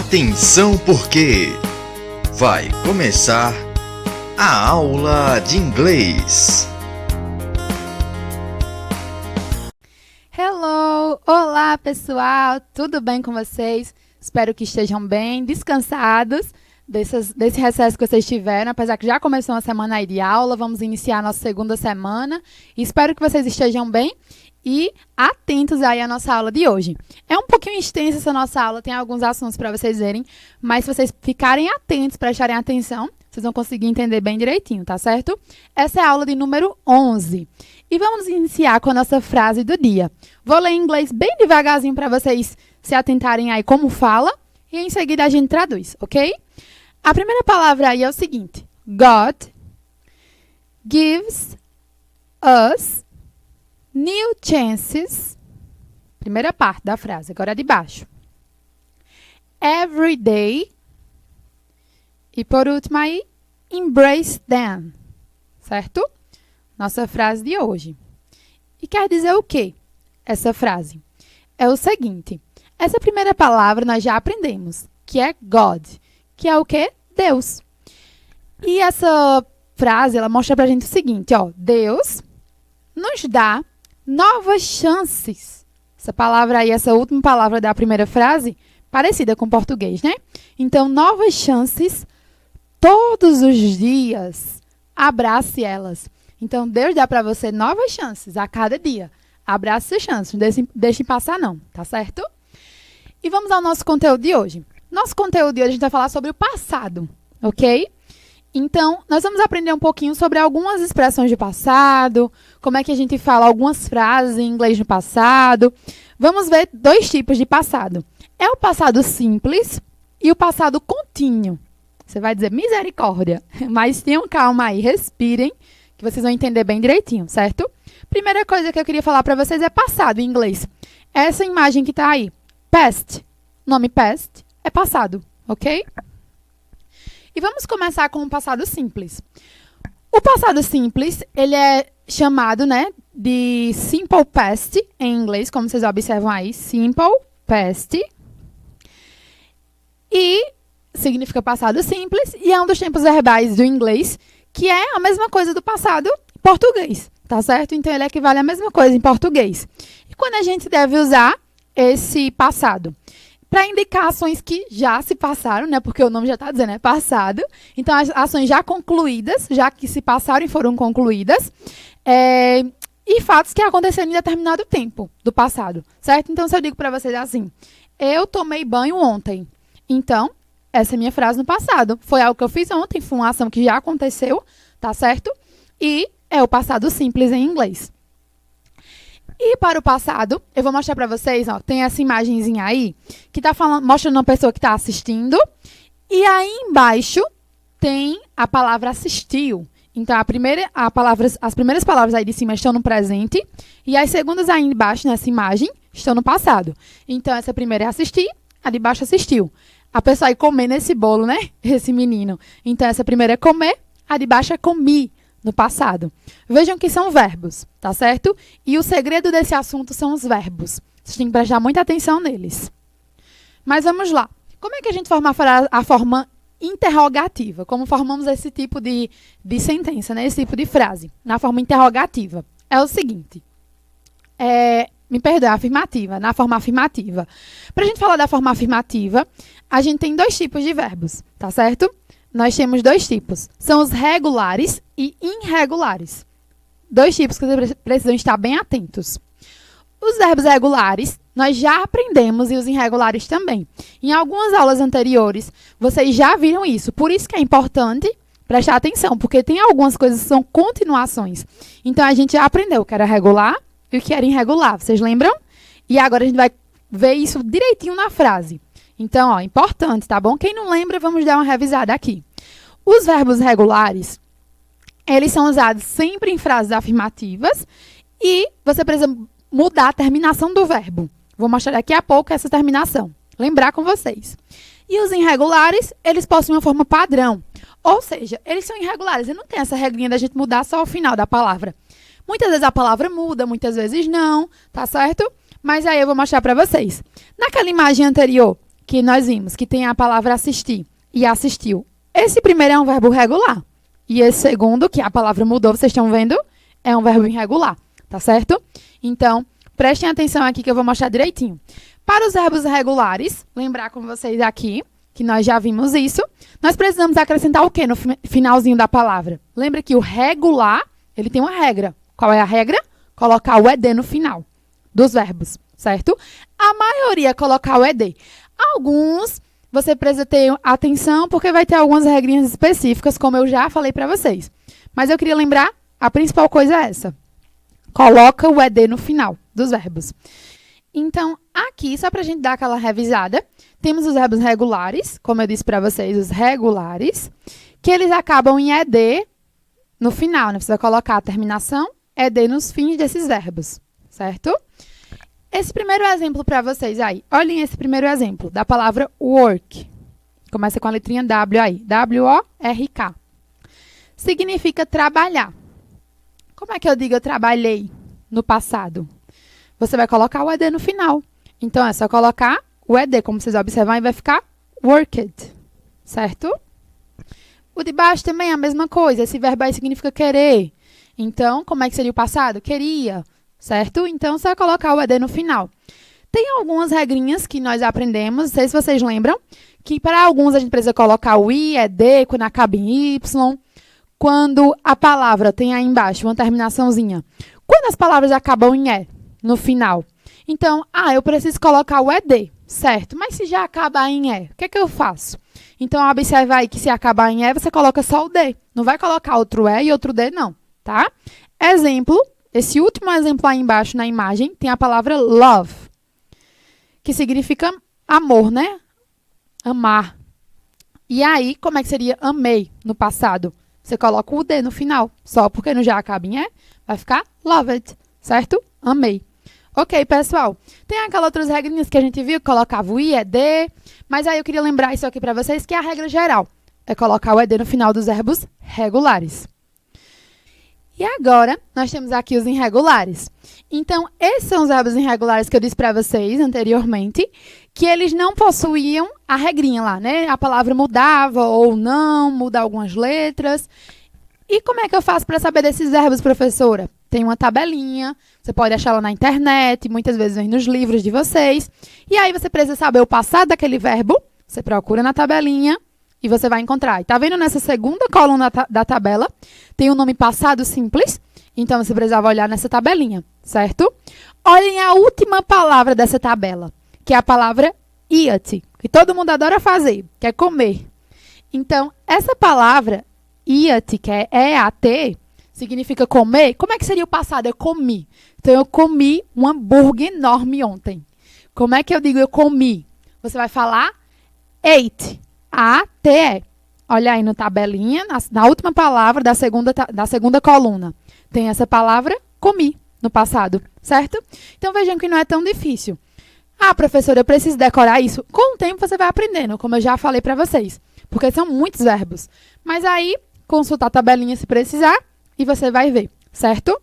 Atenção porque vai começar a aula de inglês. Hello! Olá, pessoal! Tudo bem com vocês? Espero que estejam bem, descansados desse recesso que vocês tiveram, apesar que já começou uma semana aí de aula, vamos iniciar a nossa segunda semana. Espero que vocês estejam bem e atentos aí à nossa aula de hoje. É um pouquinho extensa essa nossa aula, tem alguns assuntos para vocês verem, mas se vocês ficarem atentos, prestarem atenção, vocês vão conseguir entender bem direitinho, tá certo? Essa é a aula de número 11. E vamos iniciar com a nossa frase do dia. Vou ler em inglês bem devagarzinho para vocês se atentarem aí como fala e em seguida a gente traduz, ok? A primeira palavra aí é o seguinte: God gives us new chances. Primeira parte da frase, agora de baixo. Every day. E por último aí, embrace them. Certo? Nossa frase de hoje. E quer dizer o quê? Essa frase é o seguinte: essa primeira palavra nós já aprendemos, que é God, que é o quê? Deus. E essa frase, ela mostra pra gente o seguinte, ó: Deus nos dá novas chances. Essa palavra aí, essa última palavra da primeira frase, parecida com o português, né? Então, novas chances todos os dias. Abrace elas. Então, Deus dá para você novas chances a cada dia. Abrace essas chances, não deixe passar não, tá certo? E vamos ao nosso conteúdo de hoje. Nosso conteúdo de hoje a gente vai falar sobre o passado, ok? Então, nós vamos aprender um pouquinho sobre algumas expressões de passado, como é que a gente fala algumas frases em inglês no passado. Vamos ver dois tipos de passado. É o passado simples e o passado contínuo. Você vai dizer misericórdia, mas tenham calma aí, respirem, que vocês vão entender bem direitinho, certo? Primeira coisa que eu queria falar para vocês é passado em inglês. Essa imagem que está aí, past, o nome past é passado, ok? E vamos começar com o passado simples. O passado simples, ele é chamado, né, de simple past em inglês, como vocês observam aí, simple past. E significa passado simples e é um dos tempos verbais do inglês, que é a mesma coisa do passado português, tá certo? Então, ele equivale à mesma coisa em português. E quando a gente deve usar esse passado? Para indicar ações que já se passaram, né? Porque o nome já está dizendo, é passado. Então, as ações já concluídas, já que se passaram e foram concluídas. E fatos que aconteceram em determinado tempo do passado, certo? Então, se eu digo para vocês assim, eu tomei banho ontem. Então, essa é a minha frase no passado. Foi algo que eu fiz ontem, foi uma ação que já aconteceu, tá certo? E é o passado simples em inglês. E para o passado, eu vou mostrar para vocês, ó, tem essa imagenzinha aí, que tá mostrando uma pessoa que está assistindo, e aí embaixo tem a palavra assistiu. Então, as primeiras palavras aí de cima estão no presente, e as segundas aí embaixo, nessa imagem, estão no passado. Então, essa primeira é assistir, a de baixo assistiu. A pessoa aí comer nesse bolo, né? Esse menino. Então, essa primeira é comer, a de baixo é comi, no passado. Vejam que são verbos, tá certo? E o segredo desse assunto são os verbos. Vocês têm que prestar muita atenção neles. Mas vamos lá. Como é que a gente forma a forma interrogativa? Como formamos esse tipo de sentença, né? Esse tipo de frase? Na forma interrogativa. É o seguinte. Me perdoe, afirmativa. Na forma afirmativa. Para a gente falar da forma afirmativa, a gente tem dois tipos de verbos, tá certo? Nós temos dois tipos. São os regulares e irregulares. Dois tipos que vocês precisam estar bem atentos. Os verbos regulares, nós já aprendemos, e os irregulares também. Em algumas aulas anteriores, vocês já viram isso. Por isso que é importante prestar atenção, porque tem algumas coisas que são continuações. Então, a gente já aprendeu o que era regular e o que era irregular. Vocês lembram? E agora a gente vai ver isso direitinho na frase. Então, ó, importante, tá bom? Quem não lembra, vamos dar uma revisada aqui. Os verbos regulares, eles são usados sempre em frases afirmativas e você precisa mudar a terminação do verbo. Vou mostrar daqui a pouco essa terminação. Lembrar com vocês. E os irregulares, eles possuem uma forma padrão. Ou seja, eles são irregulares. E não tem essa regrinha da gente mudar só o final da palavra. Muitas vezes a palavra muda, muitas vezes não, tá certo? Mas aí eu vou mostrar para vocês. Naquela imagem anterior, que nós vimos, que tem a palavra assistir e assistiu. Esse primeiro é um verbo regular. E esse segundo, que a palavra mudou, vocês estão vendo? É um verbo irregular, tá certo? Então, prestem atenção aqui que eu vou mostrar direitinho. Para os verbos regulares, lembrar com vocês aqui, que nós já vimos isso, nós precisamos acrescentar o quê no finalzinho da palavra? Lembra que o regular, ele tem uma regra. Qual é a regra? Colocar o ed no final dos verbos, certo? A maioria colocar o ed. Alguns, você precisa ter atenção, porque vai ter algumas regrinhas específicas, como eu já falei para vocês. Mas eu queria lembrar, a principal coisa é essa. Coloca o ed no final dos verbos. Então, aqui, só para a gente dar aquela revisada, temos os verbos regulares, como eu disse para vocês, os regulares, que eles acabam em ed no final, né? Você vai colocar a terminação ed nos fins desses verbos, certo? Esse primeiro exemplo para vocês aí, olhem esse primeiro exemplo, da palavra work. Começa com a letrinha W aí, W-O-R-K. Significa trabalhar. Como é que eu digo eu trabalhei no passado? Você vai colocar o ed no final. Então, é só colocar o ed, como vocês observam, e vai ficar worked, certo? O de baixo também é a mesma coisa. Esse verbo aí significa querer. Então, como é que seria o passado? Queria, certo? Então, você vai colocar o ed no final. Tem algumas regrinhas que nós aprendemos, não sei se vocês lembram, que para alguns a gente precisa colocar o i, ed, quando acaba em y, quando a palavra tem aí embaixo uma terminaçãozinha. Quando as palavras acabam em e, no final. Então, eu preciso colocar o ed, certo? Mas se já acabar em e, o que é que eu faço? Então, observa aí que se acabar em e, você coloca só o d. Não vai colocar outro e e outro d, não, tá? Exemplo, esse último exemplo aí embaixo na imagem, tem a palavra love, que significa amor, né? Amar. E aí, como é que seria amei no passado? Você coloca o d no final, só porque no já acaba em e, vai ficar loved, certo? Amei. Ok, pessoal. Tem aquelas outras regrinhas que a gente viu, que colocava o i, ed, mas aí eu queria lembrar isso aqui para vocês, que é a regra geral. É colocar o ed no final dos verbos regulares. E agora, nós temos aqui os irregulares. Então, esses são os verbos irregulares que eu disse para vocês anteriormente, que eles não possuíam a regrinha lá, né? A palavra mudava ou não, muda algumas letras. E como é que eu faço para saber desses verbos, professora? Tem uma tabelinha, você pode achar lá na internet, muitas vezes vem nos livros de vocês. E aí você precisa saber o passado daquele verbo, você procura na tabelinha e você vai encontrar. E tá vendo nessa segunda coluna da tabela? Tem o nome passado simples, então você precisava olhar nessa tabelinha, certo? Olhem a última palavra dessa tabela, que é a palavra eat, que todo mundo adora fazer, que é comer. Então, essa palavra eat, que é E-A-T, significa comer. Como é que seria o passado? Eu comi. Então, eu comi um hambúrguer enorme ontem. Como é que eu digo eu comi? Você vai falar ate. A-T-E. Olha aí na tabelinha, na última palavra da segunda coluna. Tem essa palavra comi no passado, certo? Então, vejam que não é tão difícil. Professora, eu preciso decorar isso. Com o tempo, você vai aprendendo, como eu já falei para vocês. Porque são muitos verbos. Mas aí, consultar a tabelinha se precisar e você vai ver, certo?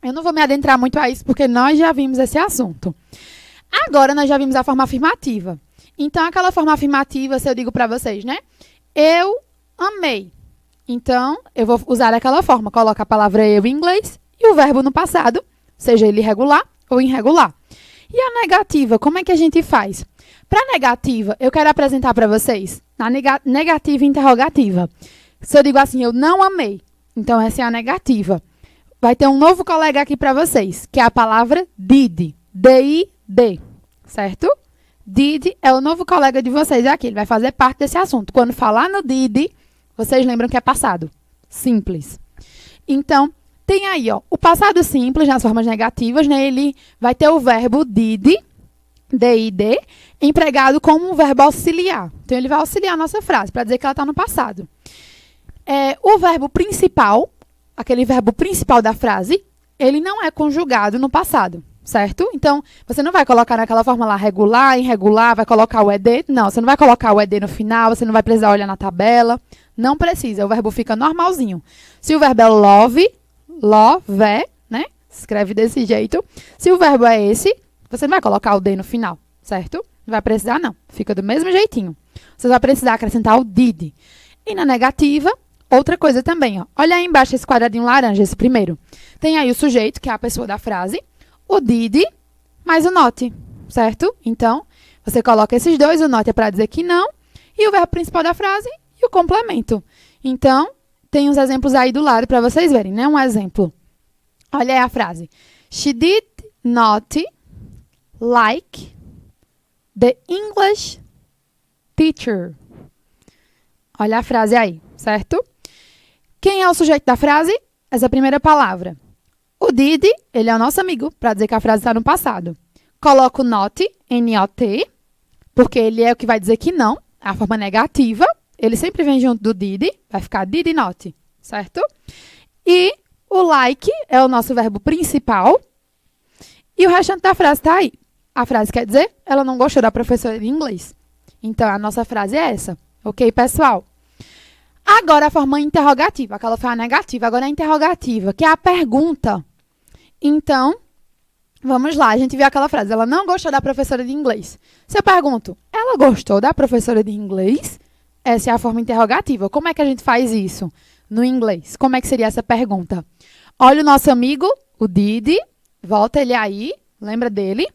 Eu não vou me adentrar muito a isso, porque nós já vimos esse assunto. Agora, nós já vimos a forma afirmativa. Então, aquela forma afirmativa, se eu digo para vocês, né? Eu amei. Então, eu vou usar aquela forma. Coloca a palavra eu em inglês e o verbo no passado, seja ele regular ou irregular. E a negativa, como é que a gente faz? Para negativa, eu quero apresentar para vocês na negativa e interrogativa. Se eu digo assim, eu não amei, então essa é a negativa. Vai ter um novo colega aqui para vocês, que é a palavra did. D-I-D, certo? Did é o novo colega de vocês aqui, ele vai fazer parte desse assunto. Quando falar no did, vocês lembram que é passado. Simples. Então, tem aí, ó, o passado simples, nas formas negativas, né? Ele vai ter o verbo did, D-I-D, empregado como um verbo auxiliar. Então, ele vai auxiliar a nossa frase, para dizer que ela está no passado. O verbo principal, aquele verbo principal da frase, ele não é conjugado no passado, certo? Então, você não vai colocar naquela forma lá regular, irregular, vai colocar o ed. Não, você não vai colocar o ed no final, você não vai precisar olhar na tabela. Não precisa, o verbo fica normalzinho. Se o verbo é love, né? Escreve desse jeito. Se o verbo é esse, você não vai colocar o d no final, certo? Não vai precisar, não. Fica do mesmo jeitinho. Você vai precisar acrescentar o did. E na negativa, outra coisa também, ó. Olha aí embaixo esse quadradinho laranja, esse primeiro. Tem aí o sujeito, que é a pessoa da frase, o did, mais o not, certo? Então, você coloca esses dois, o not é para dizer que não, e o verbo principal da frase e o complemento. Então, tem uns exemplos aí do lado para vocês verem, né? Um exemplo. Olha aí a frase. She did not like the English teacher. Olha a frase aí, certo? Quem é o sujeito da frase? Essa primeira palavra. O did, ele é o nosso amigo, para dizer que a frase está no passado. Coloco o not, N-O-T, porque ele é o que vai dizer que não, a forma negativa. Ele sempre vem junto do did, vai ficar did not, certo? E o like é o nosso verbo principal. E o restante da frase está aí. A frase quer dizer, ela não gostou da professora de inglês. Então, a nossa frase é essa. Ok, pessoal? Agora, a forma interrogativa. Aquela foi a negativa. Agora, a interrogativa, que é a pergunta. Então, vamos lá. A gente viu aquela frase. Ela não gostou da professora de inglês. Se eu pergunto, ela gostou da professora de inglês? Essa é a forma interrogativa. Como é que a gente faz isso no inglês? Como é que seria essa pergunta? Olha o nosso amigo, o did. Volta ele aí. Lembra dele?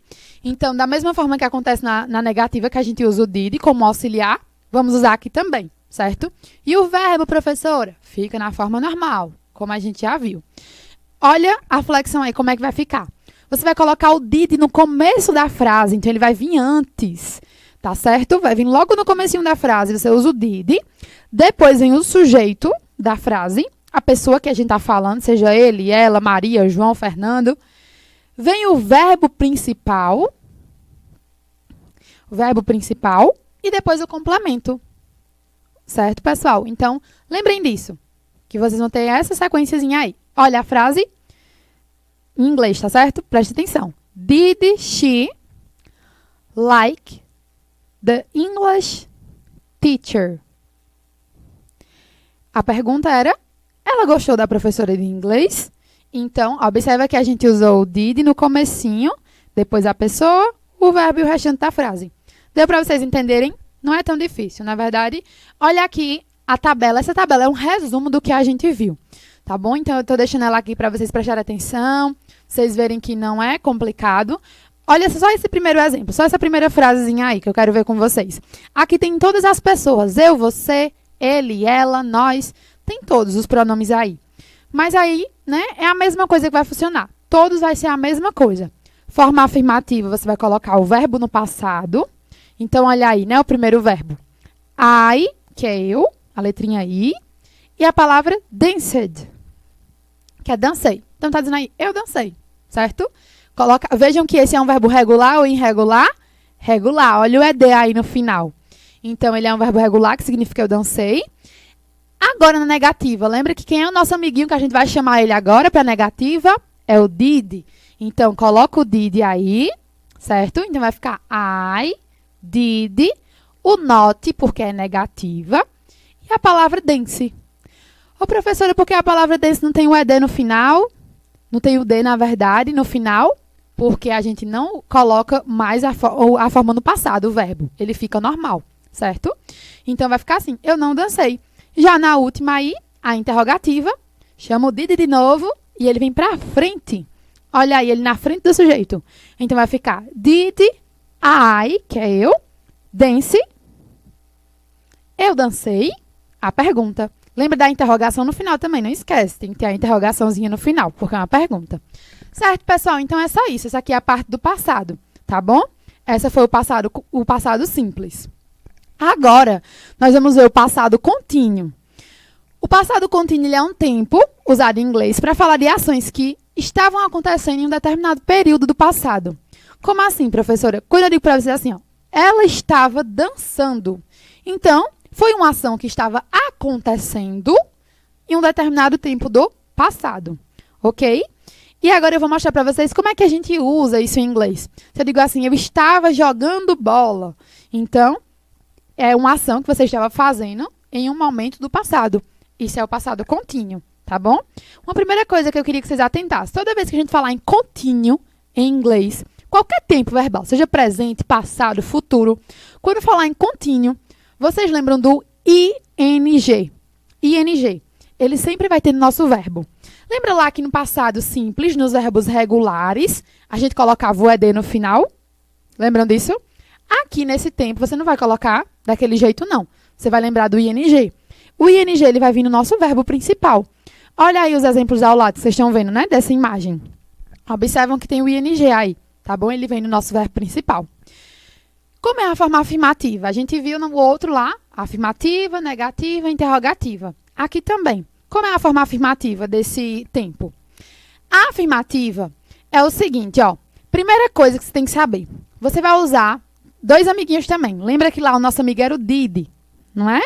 Então, da mesma forma que acontece na negativa, que a gente usa o did como auxiliar, vamos usar aqui também, certo? E o verbo, professora, fica na forma normal, como a gente já viu. Olha a flexão aí, como é que vai ficar. Você vai colocar o did no começo da frase, então ele vai vir antes, tá certo? Vai vir logo no comecinho da frase, você usa o did. Depois vem o sujeito da frase, a pessoa que a gente tá falando, seja ele, ela, Maria, João, Fernando. Vem o verbo principal e depois o complemento. Certo, pessoal? Então, lembrem disso, que vocês vão ter essa sequenciazinha aí. Olha a frase em inglês, tá certo? Preste atenção. Did she like the English teacher? A pergunta era, ela gostou da professora de inglês? Então, observa que a gente usou o did no comecinho, depois a pessoa, o verbo e o restante da frase. Deu para vocês entenderem? Não é tão difícil, na verdade. Olha aqui a tabela. Essa tabela é um resumo do que a gente viu, tá bom? Então, eu estou deixando ela aqui para vocês prestarem atenção, vocês verem que não é complicado. Olha só esse primeiro exemplo, só essa primeira frasezinha aí que eu quero ver com vocês. Aqui tem todas as pessoas, eu, você, ele, ela, nós, tem todos os pronomes aí. Mas aí, né, é a mesma coisa que vai funcionar. Todos vai ser a mesma coisa. Forma afirmativa, você vai colocar o verbo no passado. Então, olha aí, né, o primeiro verbo. I, que é eu, a letrinha I. E a palavra danced, que é dancei. Então, tá dizendo aí, eu dancei, certo? Vejam que esse é um verbo regular ou irregular. Regular, olha o ED aí no final. Então, ele é um verbo regular, que significa eu dancei. Agora, na negativa, lembra que quem é o nosso amiguinho que a gente vai chamar ele agora para negativa? É o did. Então, coloca o did aí, certo? Então, vai ficar I did, o not, porque é negativa, e a palavra dance. Ô, professora, por que a palavra dance não tem o ED no final? Não tem o D, na verdade, no final? Porque a gente não coloca mais a forma no passado, o verbo. Ele fica normal, certo? Então, vai ficar assim, eu não dancei. Já na última aí, a interrogativa, chama o did de novo e ele vem pra frente. Olha aí, ele na frente do sujeito. Então, vai ficar did I, que é eu, dance, eu dancei, a pergunta. Lembra da interrogação no final também, não esquece. Tem que ter a interrogaçãozinha no final, porque é uma pergunta. Certo, pessoal? Então, é só isso. Essa aqui é a parte do passado, tá bom? Essa foi o passado simples. Agora, nós vamos ver o passado contínuo. O passado contínuo ele é um tempo usado em inglês para falar de ações que estavam acontecendo em um determinado período do passado. Como assim, professora? Quando eu digo para vocês assim, ó, ela estava dançando. Então, foi uma ação que estava acontecendo em um determinado tempo do passado. Ok? E agora eu vou mostrar para vocês como é que a gente usa isso em inglês. Se eu digo assim, eu estava jogando bola. Então, é uma ação que você estava fazendo em um momento do passado. Isso é o passado contínuo, tá bom? Uma primeira coisa que eu queria que vocês atentassem. Toda vez que a gente falar em contínuo, em inglês, qualquer tempo verbal, seja presente, passado, futuro. Quando falar em contínuo, vocês lembram do ing. ing. Ele sempre vai ter no nosso verbo. Lembra lá que no passado simples, nos verbos regulares, a gente colocava o ed no final? Lembram disso? Aqui nesse tempo, você não vai colocar daquele jeito, não. Você vai lembrar do ing. O ing ele vai vir no nosso verbo principal. Olha aí os exemplos ao lado que vocês estão vendo, né? Dessa imagem. Observam que tem o ing aí, tá bom? Ele vem no nosso verbo principal. Como é a forma afirmativa? A gente viu no outro lá, afirmativa, negativa, interrogativa. Aqui também. Como é a forma afirmativa desse tempo? A afirmativa é o seguinte, ó. Primeira coisa que você tem que saber. Você vai usar dois amiguinhos também. Lembra que lá o nosso amigo era o Didi, não é?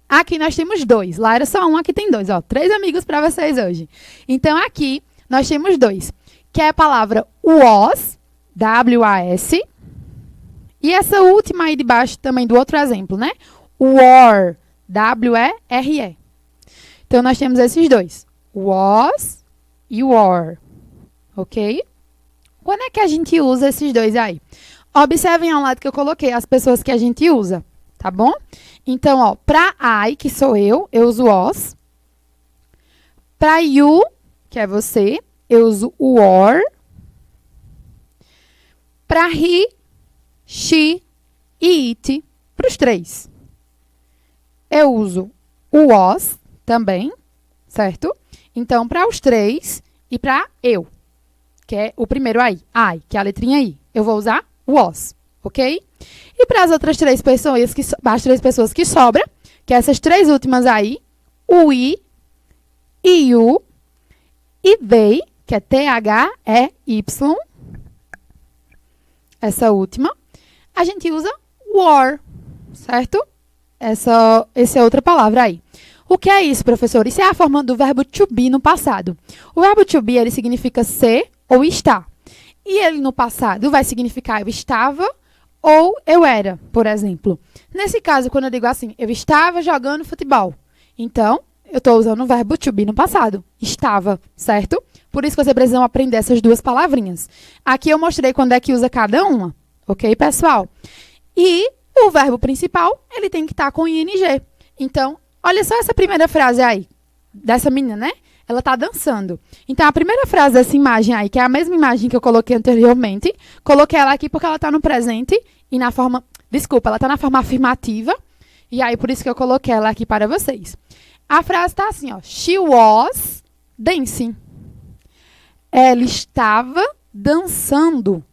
Aqui nós temos dois. Lá era só um, aqui tem dois, ó. 3 amigos para vocês hoje. Então, aqui nós temos dois. Que é a palavra was, W-A-S. E essa última aí de baixo também do outro exemplo, né? Were, W-E-R-E. Então, nós temos esses dois. Was e were. Ok? Quando é que a gente usa esses dois aí? Observem ao lado que eu coloquei as pessoas que a gente usa, tá bom? Então, ó, pra I, que sou eu uso was. Pra you, que é você, eu uso were. Pra he, she e it, pros 3. Eu uso o was também, certo? Então, para os 3 e para eu, que é o primeiro aí, I, que é a letrinha I, eu vou usar was, ok? E para as outras 3 pessoas, as 3 pessoas que sobram, que é essas 3 últimas aí, o we, e you, e they, que é T-H-E-Y, essa última, a gente usa were, certo? Essa é outra palavra aí. O que é isso, professor? Isso é a forma do verbo to be no passado. O verbo to be, ele significa ser ou estar. E ele no passado vai significar eu estava ou eu era, por exemplo. Nesse caso, quando eu digo assim, eu estava jogando futebol. Então, eu estou usando o verbo to be no passado. Estava, certo? Por isso que você precisa aprender essas duas palavrinhas. Aqui eu mostrei quando é que usa cada uma. Ok, pessoal? E o verbo principal, ele tem que estar com ing. Então, olha só essa primeira frase aí, dessa menina, né? Ela tá dançando. Então, a primeira frase dessa imagem aí, que é a mesma imagem que eu coloquei anteriormente, coloquei ela aqui porque ela tá no presente e na forma... Desculpa, ela tá na forma afirmativa. E aí, por isso que eu coloquei ela aqui para vocês. A frase tá assim, ó. She was dancing. Ela estava dançando.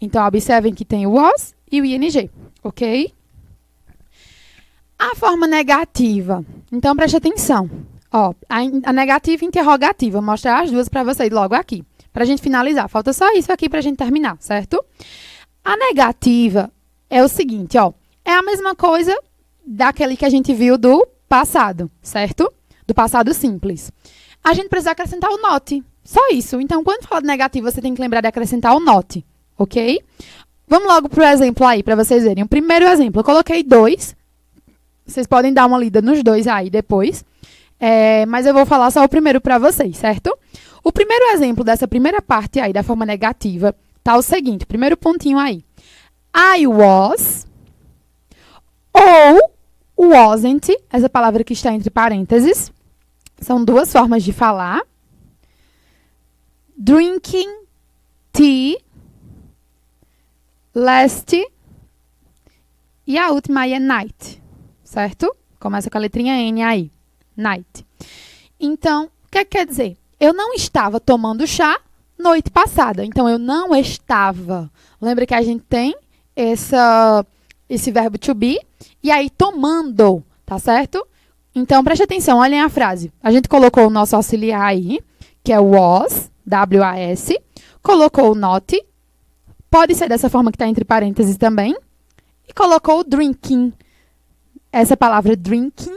Então, observem que tem o was e o ing, ok? A forma negativa. Então, preste atenção. Ó, a negativa e a interrogativa. Vou mostrar as duas para vocês logo aqui. Para a gente finalizar. Falta só isso aqui para a gente terminar, certo? A negativa é o seguinte, ó. É a mesma coisa daquele que a gente viu do passado, certo? Do passado simples. A gente precisa acrescentar o not. Só isso. Então, quando fala de negativa, você tem que lembrar de acrescentar o not, ok? Vamos logo para o exemplo aí, para vocês verem. O primeiro exemplo, eu coloquei 2. Vocês podem dar uma lida nos 2 aí depois. Mas eu vou falar só o primeiro para vocês, certo? O primeiro exemplo dessa primeira parte aí, da forma negativa, tá o seguinte. Primeiro pontinho aí. I was ou wasn't, essa palavra que está entre parênteses. São duas formas de falar. Drinking tea last. E a última aí é night, certo? Começa com a letrinha N aí. Night. Então, o que quer dizer? Eu não estava tomando chá noite passada. Então, eu não estava. Lembra que a gente tem esse verbo to be. E aí, tomando, tá certo? Então, preste atenção, olhem a frase. A gente colocou o nosso auxiliar aí, que é was, W-A-S. Colocou o not. Pode ser dessa forma que está entre parênteses também. E colocou o drinking. Essa palavra drinking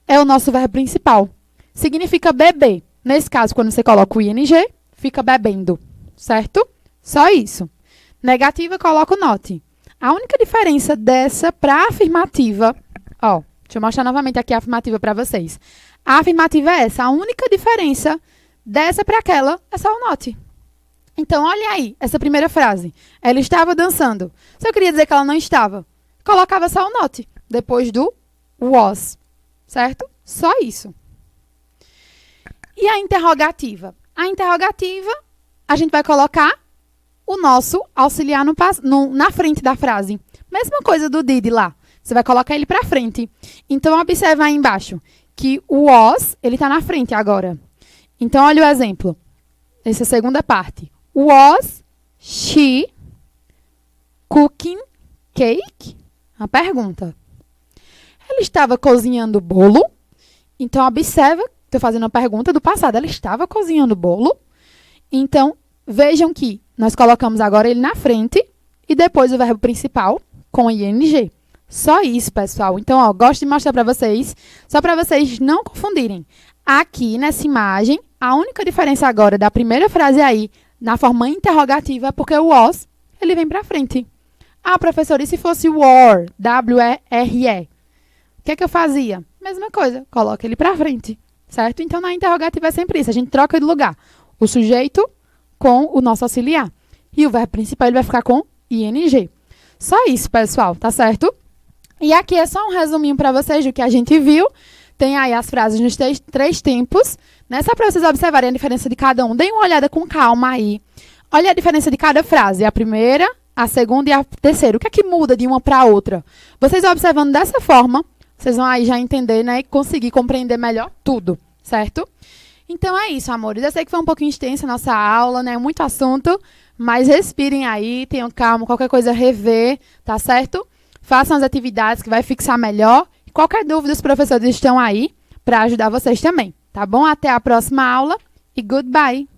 é o nosso verbo principal. Significa beber. Nesse caso, quando você coloca o ing, fica bebendo, certo? Só isso. Negativa, coloca o not. A única diferença dessa para a afirmativa... Ó, deixa eu mostrar novamente aqui a afirmativa para vocês. A afirmativa é essa. A única diferença dessa para aquela é só o not. Então, olha aí, essa primeira frase. Ela estava dançando. Se eu queria dizer que ela não estava, colocava só o not, depois do was, certo? Só isso. E a interrogativa? A interrogativa, a gente vai colocar o nosso auxiliar na frente da frase. Mesma coisa do did lá. Você vai colocar ele para frente. Então, observa aí embaixo que o was, ele está na frente agora. Então, olha o exemplo. Essa segunda parte. Was she cooking cake? A pergunta. Ela estava cozinhando bolo? Então, observa, estou fazendo a pergunta do passado. Ela estava cozinhando bolo? Então, vejam que nós colocamos agora ele na frente e depois o verbo principal com ing. Só isso, pessoal. Então, ó, gosto de mostrar para vocês, só para vocês não confundirem. Aqui, nessa imagem, a única diferença agora da primeira frase aí, na forma interrogativa, é porque o was, ele vem para frente. Ah, professora, e se fosse were, W-E-R-E? O que é que eu fazia? Mesma coisa, coloca ele para frente, certo? Então, na interrogativa é sempre isso, a gente troca de lugar. O sujeito com o nosso auxiliar. E o verbo principal, ele vai ficar com ing. Só isso, pessoal, tá certo? E aqui é só um resuminho para vocês do que a gente viu. Tem aí as frases nos três tempos, né? Só para vocês observarem a diferença de cada um. Deem uma olhada com calma aí. Olha a diferença de cada frase. A primeira, a segunda e a terceira. O que é que muda de uma para outra? Vocês observando dessa forma, vocês vão aí já entender, né? E conseguir compreender melhor tudo, certo? Então é isso, amores. Eu sei que foi um pouquinho extensa a nossa aula, né? Muito assunto, mas respirem aí, tenham calma, qualquer coisa rever, tá certo? Façam as atividades que vai fixar melhor. E qualquer dúvida, os professores estão aí para ajudar vocês também, tá bom? Até a próxima aula e goodbye!